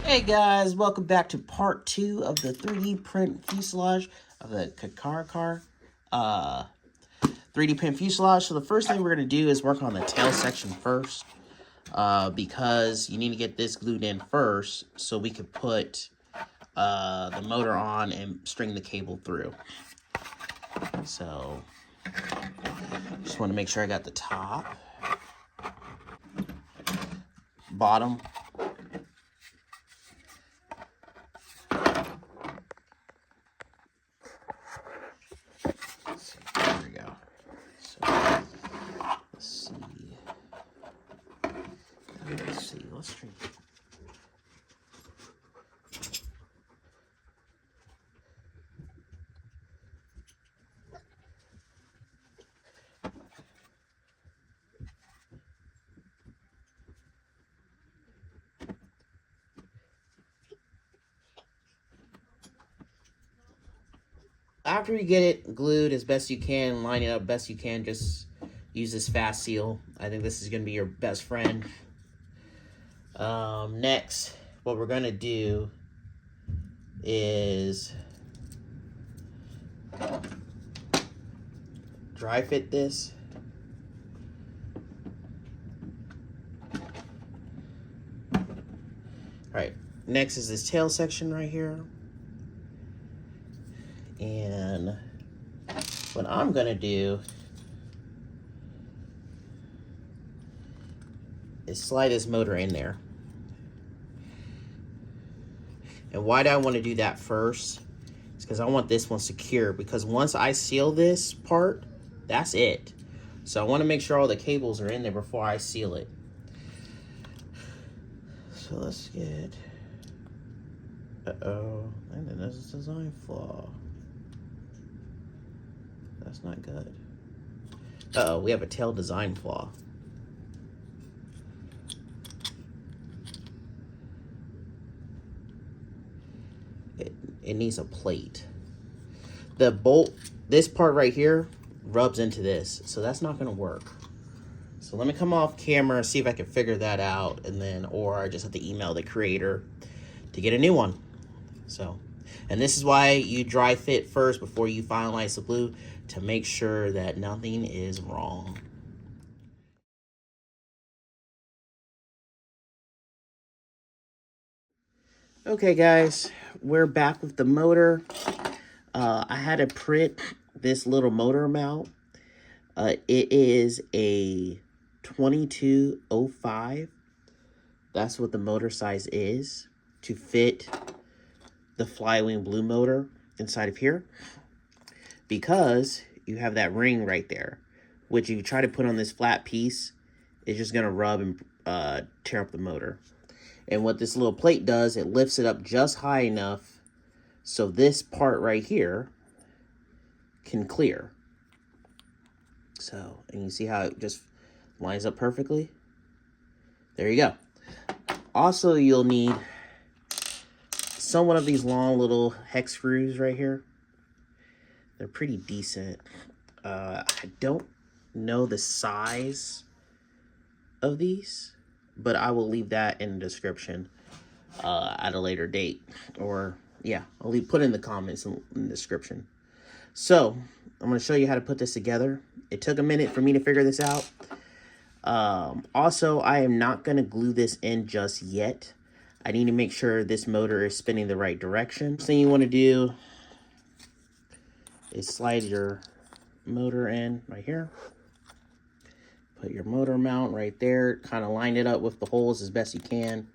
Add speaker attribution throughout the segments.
Speaker 1: Hey guys, welcome back to part 2 of the 3D print fuselage of the CARACAL 3D print fuselage. So the first thing we're going to do is work on the tail section first, because you need to get this glued in first so we could put the motor on and string the cable through. So just want to make sure I got the top, bottom, there we go. So let's see, let's string. After you get it glued as best you can, line it up best you can, just use this fast seal. I think this is going to be your best friend. Next, what we're going to do is dry fit this. Alright, next is this tail section right here. And what I'm going to do is slide this motor in there. And why do I want to do that first? It's because I want this one secure, because once I seal this part, that's it. So I want to make sure all the cables are in there before I seal it. So let's get... Uh-oh. And then there's a design flaw. That's not good. Uh-oh, we have a tail design flaw. It needs a plate. The bolt, this part right here, rubs into this, so that's not gonna work. So let me come off camera, see if I can figure that out, and then, or I just have to email the creator to get a new one. So, and this is why you dry fit first before you finalize the glue, to make sure that nothing is wrong. Okay guys, we're back with the motor. I had to print this little motor mount. It is a 2205. That's what the motor size is to fit the Flywind blue motor inside of here, because you have that ring right there, which if you try to put on this flat piece, it's just gonna rub and tear up the motor. And what this little plate does, it lifts it up just high enough so this part right here can clear. So, and you see how it just lines up perfectly? There you go. Also, you'll need somewhat of these long little hex screws right here. They're pretty decent. I don't know the size of these, but I will leave that in the description at a later date. Or, yeah, I'll put in the comments in the description. So, I'm going to show you how to put this together. It took a minute for me to figure this out. Also, I am not going to glue this in just yet. I need to make sure this motor is spinning the right direction. First thing you want to do is slide your motor in right here. Put your motor mount right there. Kind of line it up with the holes as best you can.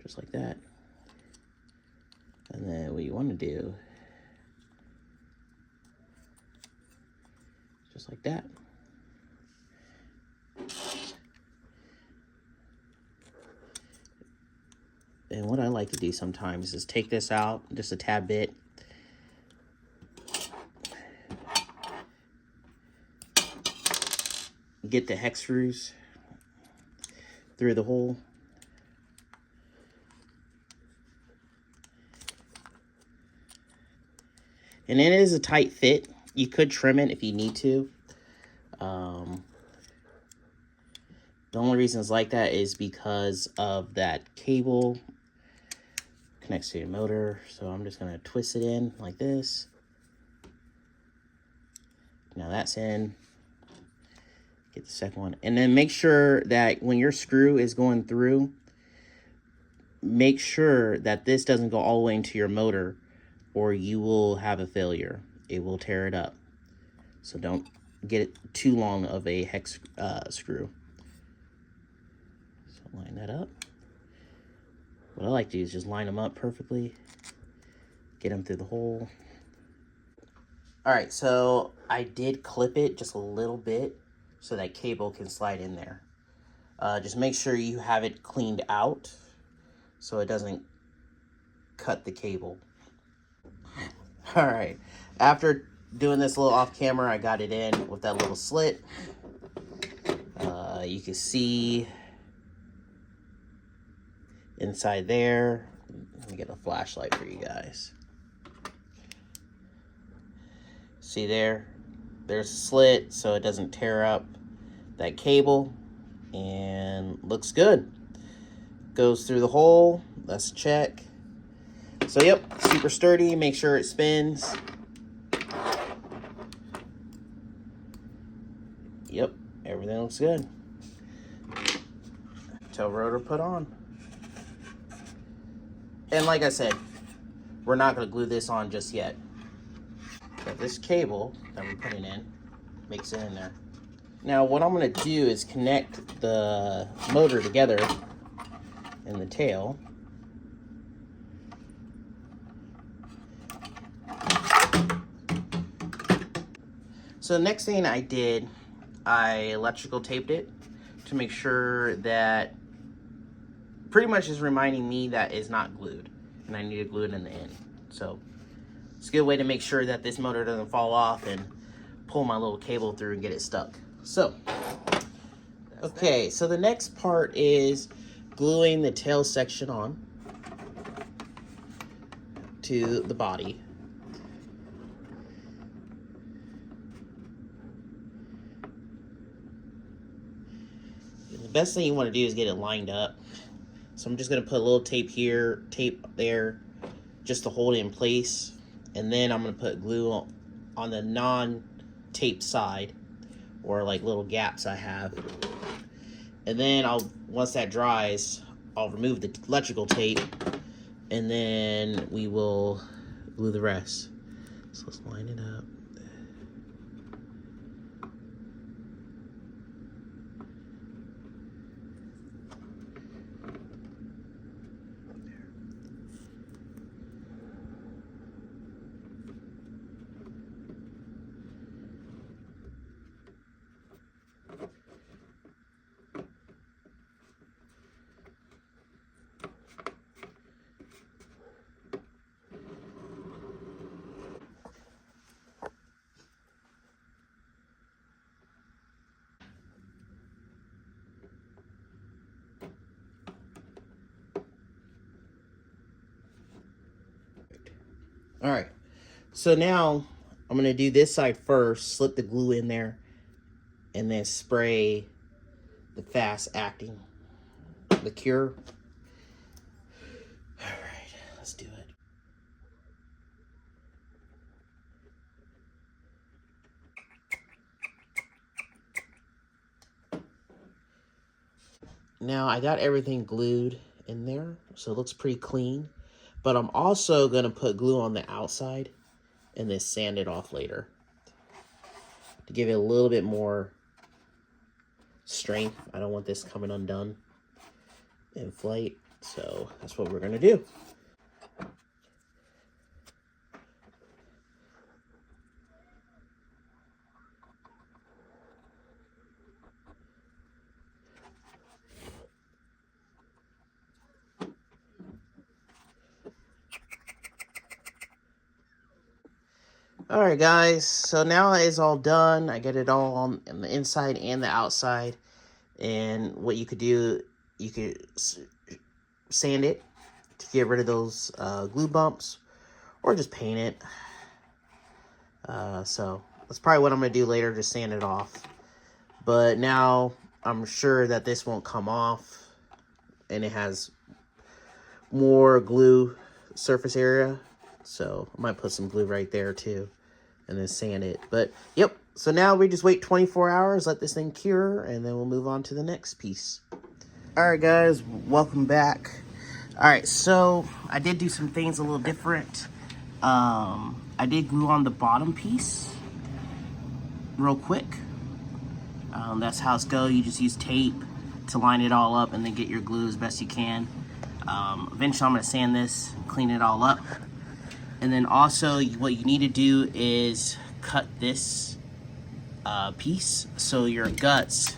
Speaker 1: Just like that. And then what you want to do, just like that. And what I like to do sometimes is take this out just a tad bit. Get the hex screws through the hole. And it is a tight fit. You could trim it if you need to. The only reason it's like that is because of that cable connects to your motor. So I'm just gonna twist it in like this. Now that's in. Get the second one. And then make sure that when your screw is going through, make sure that this doesn't go all the way into your motor, or you will have a failure. It will tear it up. So don't get it too long of a hex screw. So line that up. What I like to do is just line them up perfectly. Get them through the hole. Alright, so I did clip it just a little bit so that cable can slide in there. Just make sure you have it cleaned out so it doesn't cut the cable. Alright, after doing this a little off camera, I got it in with that little slit. You can see inside there. Let me get a flashlight for you guys. See there? There's a slit so it doesn't tear up that cable, and looks good. Goes through the hole. Let's check. So yep, super sturdy. Make sure it spins. Yep, everything looks good. Tail rotor put on. And like I said, we're not going to glue this on just yet. Got this cable that we're putting in, makes it in there. Now what I'm going to do is connect the motor together and the tail. So the next thing I did, I electrical taped it to make sure that pretty much is reminding me that it's not glued and I need to glue it in the end. So it's a good way to make sure that this motor doesn't fall off and pull my little cable through and get it stuck. So, okay, so the next part is gluing the tail section on to the body. The best thing you want to do is get it lined up. So I'm just going to put a little tape here, tape there, just to hold it in place. And then I'm going to put glue on the non-tape side, or like little gaps I have. And then once that dries, I'll remove the electrical tape, and then we will glue the rest. So let's line it up. All right, so now I'm gonna do this side first, slip the glue in there, and then spray the fast acting liqueur. All right, let's do it. Now I got everything glued in there, so it looks pretty clean. But I'm also gonna put glue on the outside and then sand it off later to give it a little bit more strength. I don't want this coming undone in flight, so that's what we're gonna do. All right, guys, so now it's all done. I get it all on the inside and the outside. And what you could do, you could sand it to get rid of those glue bumps, or just paint it. So that's probably what I'm going to do later, just sand it off. But now I'm sure that this won't come off, and it has more glue surface area, so I might put some glue right there too and then sand it. But yep, so now we just wait 24 hours, let this thing cure, and then we'll move on to the next piece. All right guys, welcome back. All right, so I did do some things a little different. I did glue on the bottom piece real quick. That's how it's go. You just use tape to line it all up and then get your glue as best you can. Eventually I'm gonna sand this, clean it all up. And then also what you need to do is cut this piece so your guts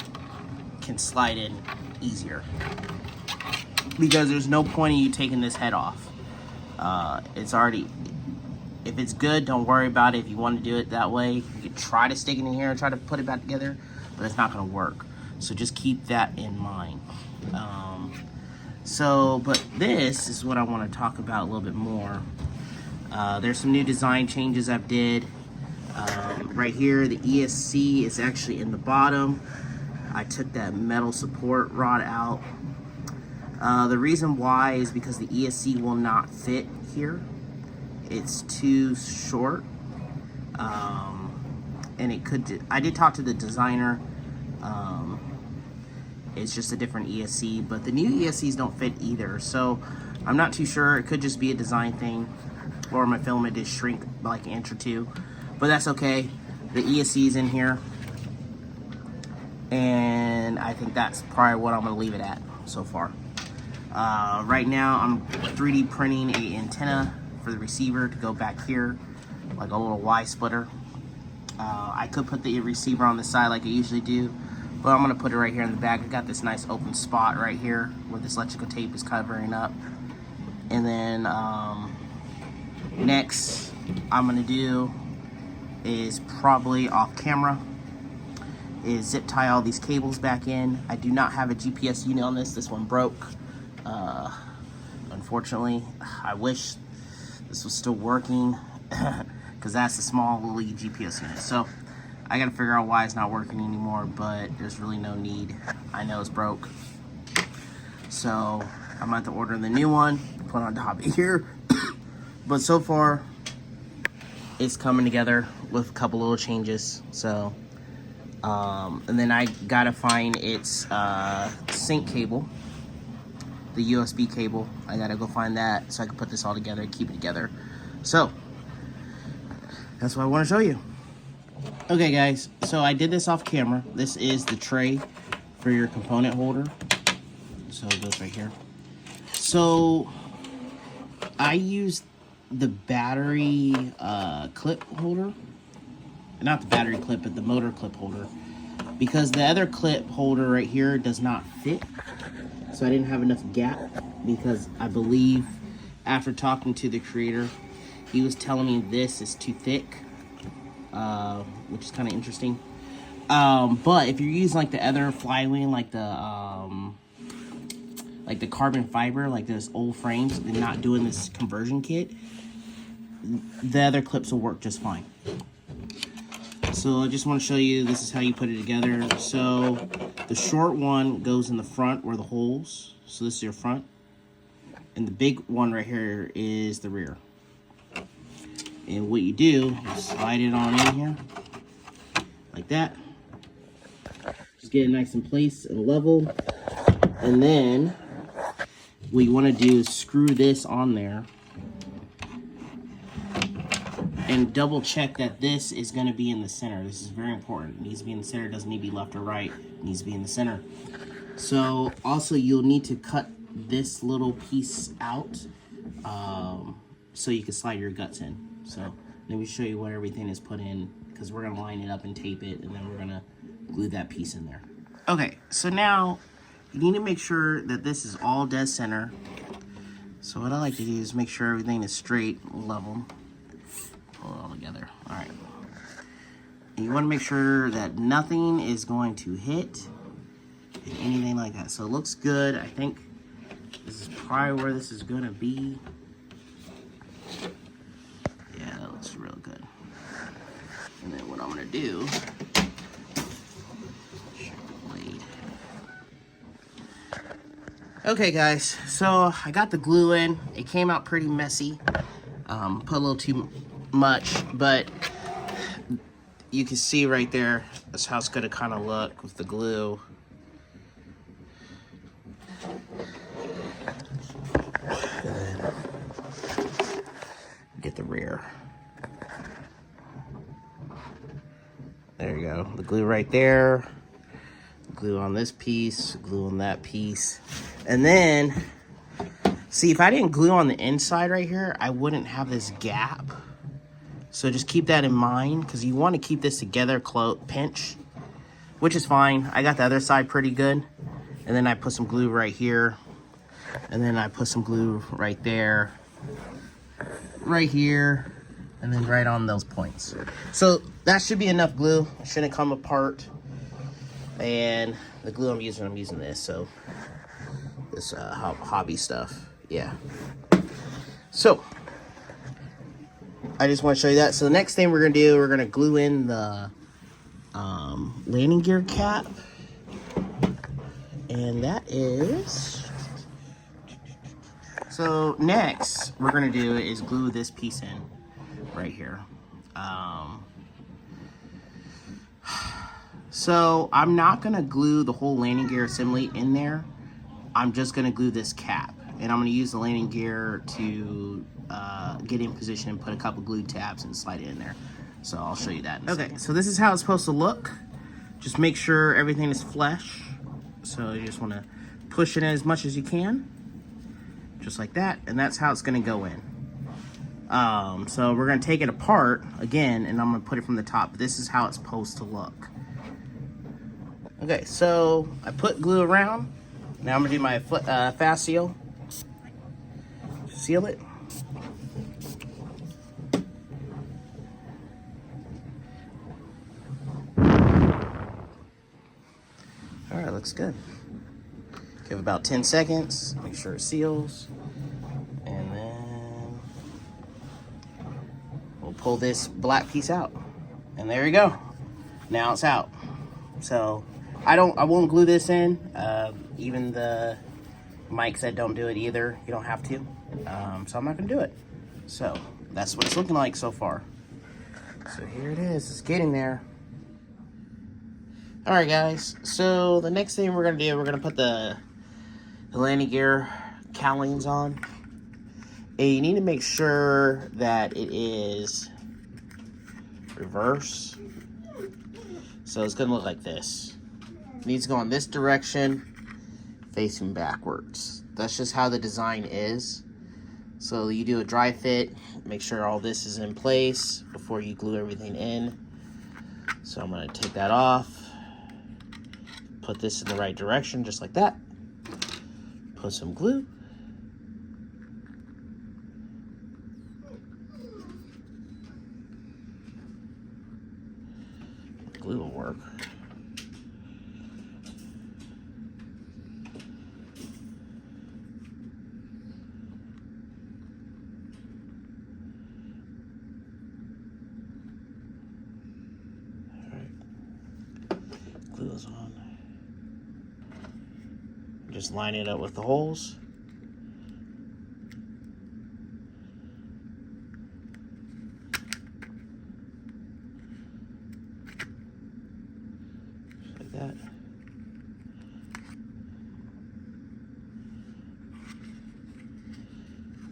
Speaker 1: can slide in easier. Because there's no point in you taking this head off. It's already, if it's good, don't worry about it. If you want to do it that way, you can try to stick it in here and try to put it back together, but it's not gonna work. So just keep that in mind. But this is what I want to talk about a little bit more. There's some new design changes I've did. Right here, the ESC is actually in the bottom. I took that metal support rod out. The reason why is because the ESC will not fit here. It's too short. And it could, I did talk to the designer. It's just a different ESC, but the new ESCs don't fit either. So I'm not too sure. It could just be a design thing, or my filament did shrink by like an inch or two, but that's okay. The ESC is in here, and I think that's probably what I'm gonna leave it at so far. Right now I'm 3D printing a antenna for the receiver to go back here, like a little Y splitter. I could put the receiver on the side like I usually do, but I'm gonna put it right here in the back. I got this nice open spot right here where this electrical tape is covering up. And then next I'm gonna do is probably off camera is zip tie all these cables back in. I do not have a GPS unit on this. This one broke. Unfortunately, I wish this was still working because that's a small little GPS unit. So I gotta figure out why it's not working anymore, but there's really no need. I know it's broke. So I'm about to order the new one, put on top of here. But so far, it's coming together with a couple little changes. So, and then I gotta find its sync cable, the USB cable. I gotta go find that so I can put this all together and keep it together. So, that's what I wanna show you. Okay guys, so I did this off camera. This is the tray for your component holder. So it goes right here. So I used the battery clip holder. Not the battery clip, but the motor clip holder. Because the other clip holder right here does not fit. So I didn't have enough gap, because I believe after talking to the creator, he was telling me this is too thick. Which is kind of interesting. But if you're using like the other Flywind, like the carbon fiber, like those old frames, and not doing this conversion kit, the other clips will work just fine. So I just want to show you, this is how you put it together. So the short one goes in the front where the holes, so this is your front, and the big one right here is the rear. And what you do is slide it on in here, like that. Just get it nice in place and level. And then what you want to do is screw this on there. And double check that this is going to be in the center. This is very important. It needs to be in the center. It doesn't need to be left or right. It needs to be in the center. So also you'll need to cut this little piece out so you can slide your guts in. So let me show you what everything is put in, because we're gonna line it up and tape it, and then we're gonna glue that piece in there. Okay, so now you need to make sure that this is all dead center. So what I like to do is make sure everything is straight and level. Pull it all together. All right. And you want to make sure that nothing is going to hit anything like that. So it looks good. I think this is probably where this is gonna be. Yeah, that looks real good. And then what I'm gonna do, blade. Okay guys, so I got the glue in. It came out pretty messy. Put a little too much, but you can see right there, that's how it's gonna kind of look with the glue. Get the rear. There you go, the glue right there. Glue on this piece, glue on that piece. And then, see, if I didn't glue on the inside right here, I wouldn't have this gap. So just keep that in mind, because you want to keep this together, pinch, which is fine. I got the other side pretty good. And then I put some glue right here. And then I put some glue right there, right here, and then right on those points. So that should be enough glue. It shouldn't come apart. And the glue I'm using this, so this hobby stuff, yeah. So I just want to show you that. So the next thing we're gonna do, we're gonna glue in the landing gear cap, and that is. So next we're gonna do is glue this piece in right here. So I'm not gonna glue the whole landing gear assembly in there. I'm just gonna glue this cap, and I'm gonna use the landing gear to get in position and put a couple glue tabs and slide it in there. So I'll show you that in a second. So this is how it's supposed to look. Just make sure everything is flush. So you just wanna push it in as much as you can, just like that, and that's how it's gonna go in. So we're gonna take it apart again, and I'm gonna put it from the top. This is how it's supposed to look. Okay, so I put glue around. Now I'm gonna do my fast seal. Seal it. All right, looks good. Give it about 10 seconds, make sure it seals. And then we'll pull this black piece out. And there you go. Now it's out. So I won't glue this in. Even the Mike said don't do it either. You don't have to. So I'm not gonna do it. So that's what it's looking like so far. So here it is. It's getting there. All right, guys. So the next thing we're gonna do, we're gonna put the landing gear cowlings on. And you need to make sure that it is reverse. So it's gonna look like this. It needs to go in this direction, facing backwards. That's just how the design is. So you do a dry fit, make sure all this is in place before you glue everything in. So I'm gonna take that off, put this in the right direction, just like that. Put some glue. Glue will work. Glue is on. Just line it up with the holes. Just like that.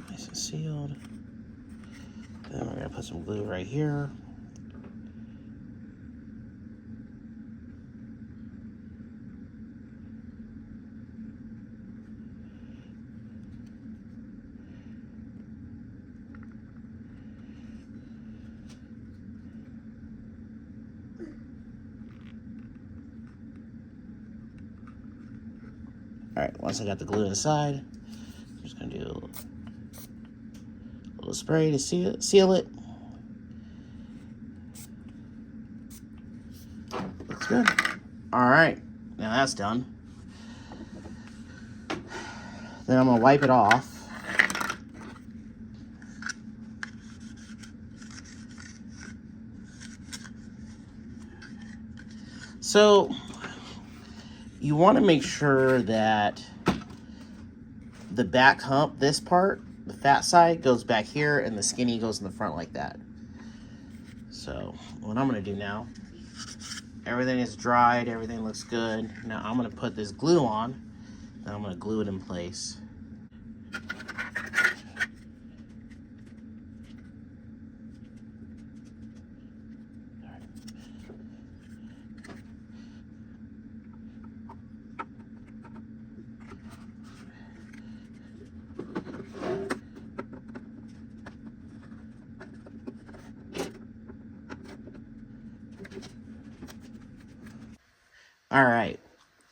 Speaker 1: Nice and sealed. Then we're gonna put some glue right here. All right, once I got the glue inside, I'm just gonna do a little spray to seal it. Looks good. All right, now that's done. Then I'm gonna wipe it off. So you want to make sure that the back hump, this part, the fat side, goes back here, and the skinny goes in the front like that. So what I'm going to do now, everything is dried, everything looks good. Now I'm going to put this glue on, and I'm going to glue it in place. All right,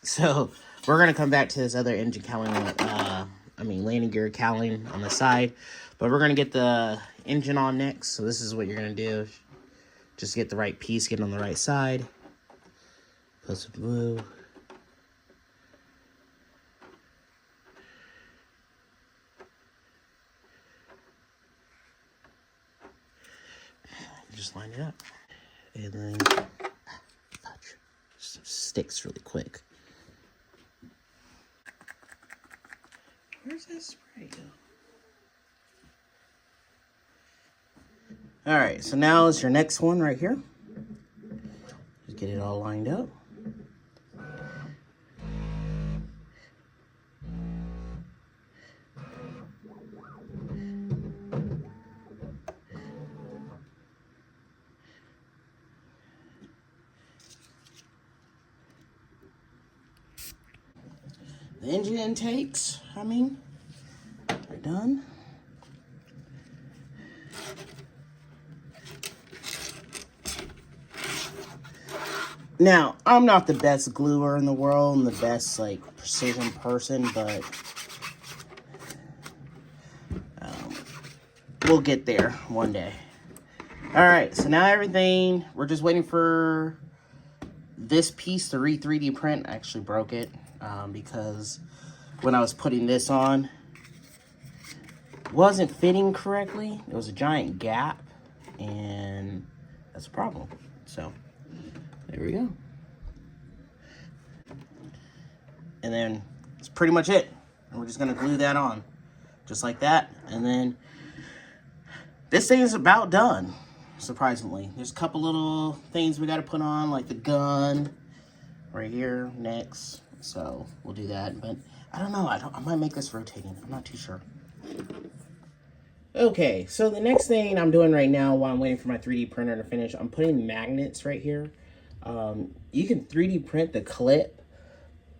Speaker 1: so we're gonna come back to this other engine cowling, landing gear cowling on the side, but we're gonna get the engine on next. So this is what you're gonna do: just get the right piece, get it on the right side, put some glue. Just line it up, and then just sticks really quick. Where's that spray go? All right, so now is your next one right here. Just get it all lined up. The engine intakes, are done. Now, I'm not the best gluer in the world and the best, precision person, but we'll get there one day. All right, so now everything, we're just waiting for this piece to 3D print. I actually broke it because when I was putting this on, it wasn't fitting correctly. It was a giant gap, and that's a problem. So there we go. And then that's pretty much it. And we're just gonna glue that on, just like that. And then this thing is about done, surprisingly. There's a couple little things we gotta put on, like the gun right here next. So we'll do that, but I don't know. I might make this rotating. I'm not too sure. Okay, so the next thing I'm doing right now while I'm waiting for my 3D printer to finish, I'm putting magnets right here. You can 3D print the clip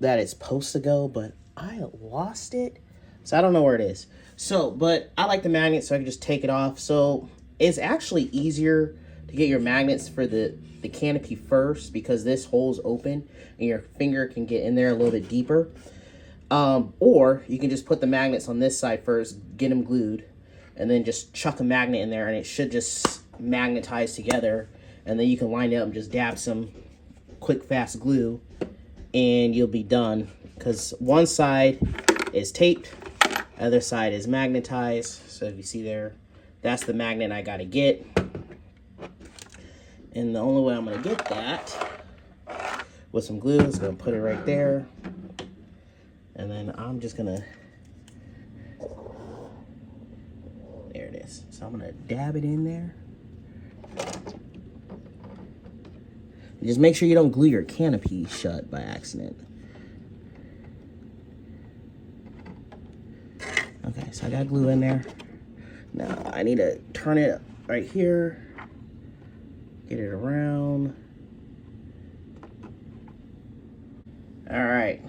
Speaker 1: that it's supposed to go, but I lost it, so I don't know where it is. So, but I like the magnets, so I can just take it off. So it's actually easier to get your magnets for the canopy first, because this hole's open and your finger can get in there a little bit deeper. Or you can just put the magnets on this side first, get them glued, and then just chuck a magnet in there, and it should just magnetize together. And then you can line it up and just dab some quick, fast glue, and you'll be done. Because one side is taped, other side is magnetized. So if you see there, that's the magnet I gotta get. And the only way I'm gonna get that with some glue is gonna put it right there. And then I'm just gonna, there it is. So I'm gonna dab it in there. And just make sure you don't glue your canopy shut by accident. Okay, so I got glue in there. Now I need to turn it right here, get it around. All right.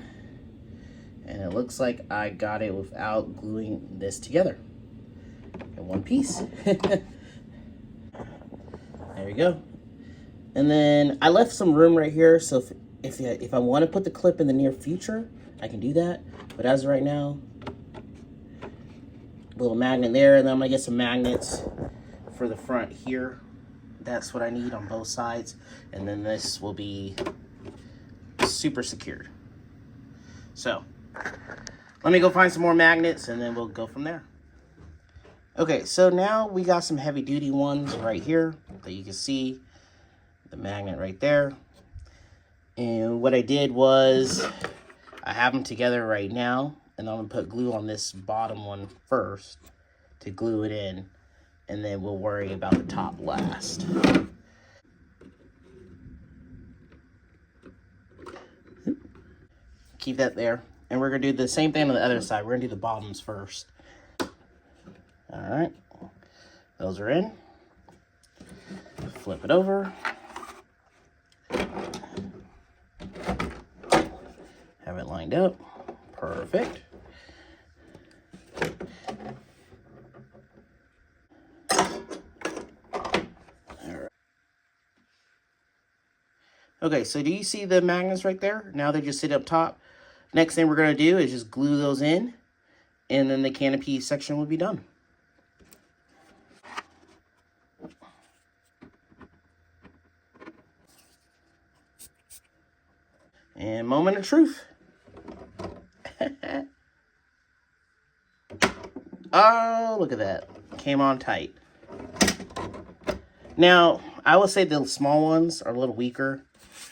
Speaker 1: And it looks like I got it without gluing this together in one piece. There we go. And then I left some room right here, so if I want to put the clip in the near future, I can do that. But as of right now, a little magnet there, and then I'm gonna get some magnets for the front here. That's what I need on both sides, and then this will be super secured. So let me go find some more magnets, and then we'll go from there. Okay, so now we got some heavy duty ones right here that you can see the magnet right there. And what I did was I have them together right now, And I'm gonna put glue on this bottom one first to glue it in, and then we'll worry about the top last. Keep that there. And we're gonna do the same thing on the other side. We're gonna do the bottoms first. All right, those are in. Flip it over. Have it lined up. Perfect. Okay, so do you see the magnets right there? Now they just sit up top. Next thing we're going to do is just glue those in, and then the canopy section will be done. And moment of truth. Oh, look at that. Came on tight. Now, I will say the small ones are a little weaker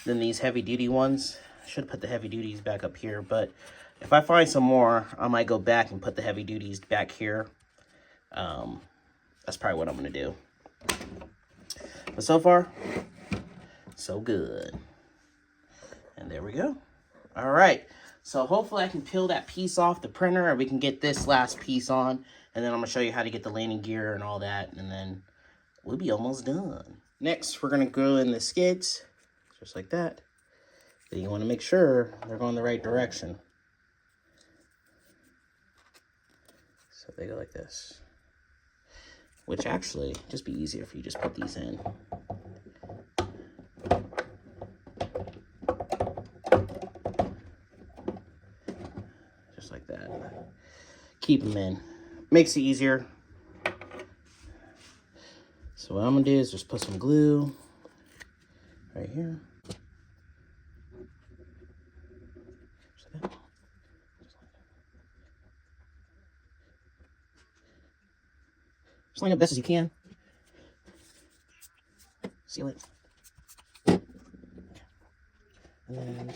Speaker 1: than these heavy-duty ones. I should put the heavy-duties back up here, but if I find some more, I might go back and put the heavy-duties back here. That's probably what I'm going to do. But so far, so good. And there we go. All right. So hopefully I can peel that piece off the printer and we can get this last piece on. And then I'm going to show you how to get the landing gear and all that. And then we'll be almost done. Next, we're going to glue in the skids, just like that. Then you want to make sure they're going the right direction. So they go like this. Which actually, just be easier if you just put these in. Just like that. Keep them in. Makes it easier. So what I'm going to do is just put some glue right here. Just line up best as you can. Seal it. And then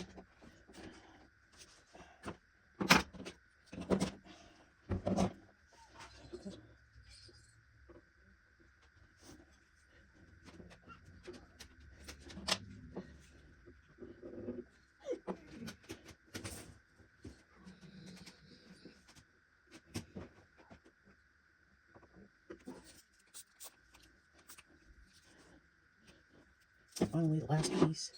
Speaker 1: finally, the last piece.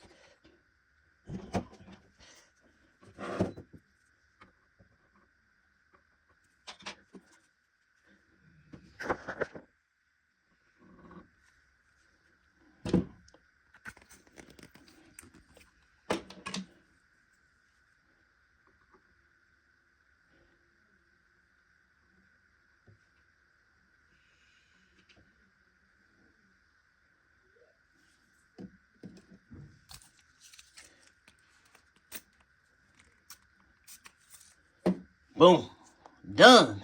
Speaker 1: Boom. Done.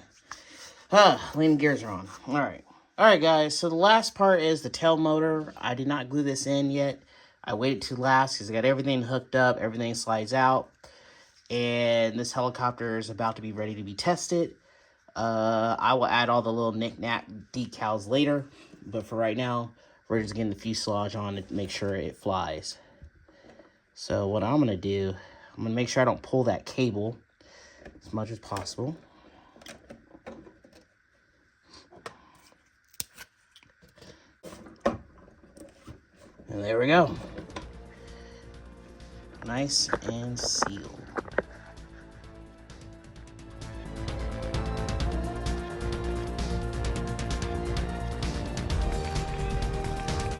Speaker 1: Landing gears are on. All right. All right, guys. So the last part is the tail motor. I did not glue this in yet. I waited to last because I got everything hooked up. Everything slides out. And this helicopter is about to be ready to be tested. I will add all the little knick-knack decals later. But for right now, we're just getting the fuselage on to make sure it flies. So what I'm going to do, I'm going to make sure I don't pull that cable as much as possible. And there we go. Nice and sealed.